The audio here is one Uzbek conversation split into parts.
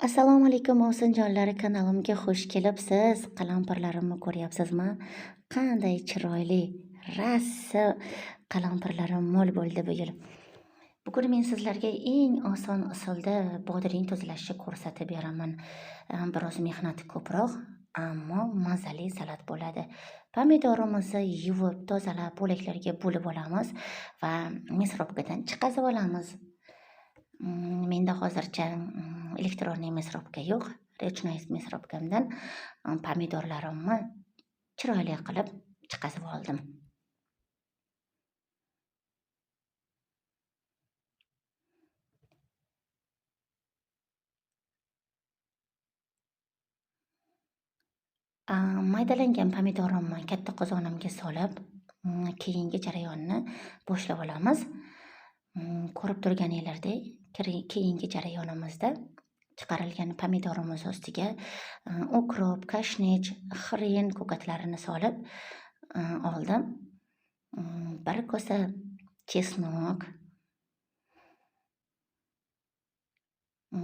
Assalomu alaykum ovsinjonlar, kanalimga xush kelibsiz. Qalampirlarimni ko'ryapsizmi? Qanday chiroyli, rassa qalampirlarim mo'l bo'ldi bu yil. Bugun men sizlarga eng oson usulda bodring tozalashni ko'rsatib beraman. Biroz mehnati ko'proq, ammo mazali salat bo'ladi. Pomidorimizni yuvib, tozalab, bo'laklarga bo'lib olamiz va misrobkadan chiqazib olamiz. Menda hozircha elektronniy misrobka yo'q. Rechnoy misrobkamdan pomidorlarimni chiroyli qilib chiqazib oldim. Maydalangan pomidorimni katta qozonimga solib, keyingi jarayonni boshlab olamiz. Ko'rib turganinglardek, keyingi jarayonimizda chiqarilgan pomidorimiz ustiga ukrop, kashnich, xren ko'katlarini solib oldim. Bir kosa chesnok,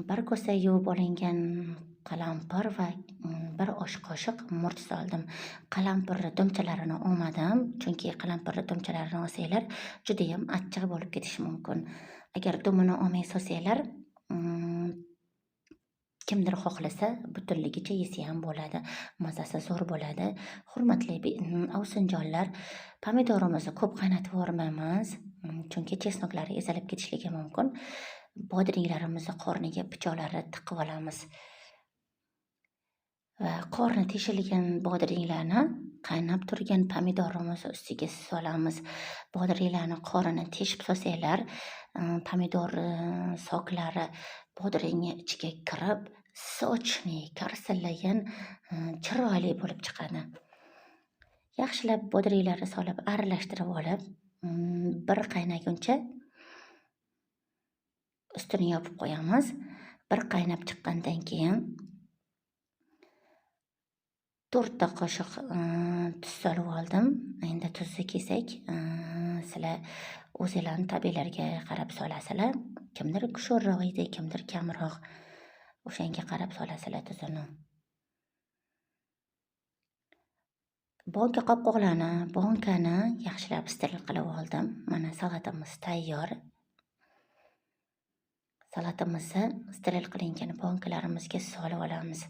bir kosa yuvib olingan qalampir va bir osh qoshiq murch soldim. Qalampirni dumchalarini olmadim, chunki qalampirni dumchalarini olsanglar juda ham achchiq bo'lib ketishi mumkin. Agar dumini olmay solsanglar, kimdir xohlasa butunligicha yesa ham bo'ladi, mazasi zo'r bo'ladi. Hurmatli ovsinjonlar, pomidorimizni ko'p qaynatib yubormaymiz, chunki chesnoklari ezilib ketishligi mumkin. Bodringlarimizni qorniga pichoqlari tiqib olamiz va qorni teshilgan bodringlarni qaynab turgan pomidorimiz ustiga solamiz. Bodringlarni qorini teshib solsanglar, pomidor soklari bodringni ichiga kirib, sochni karsillagan chiroyli bo'lib chiqadi. Yaxshilab bodringlarni solib aralashtirib olib, bir qaynaguncha ustini yopib qo'yamiz. Bir qaynab chiqqandan keyin 4 ta qoshiq tuz solib oldim. Endi tuzni kelsak, sizlar o'zinglarning tabiatlariga qarab solasizlar. Kimdir sho'rroq yeydi, kimdir kamroq. O'shanga qarab solasizlar tuzini. Bonkani yaxshilab steril qilib oldim. Mana salatimiz tayyor. Salatimizni steril qilingan bonkalarimizga solib olamiz.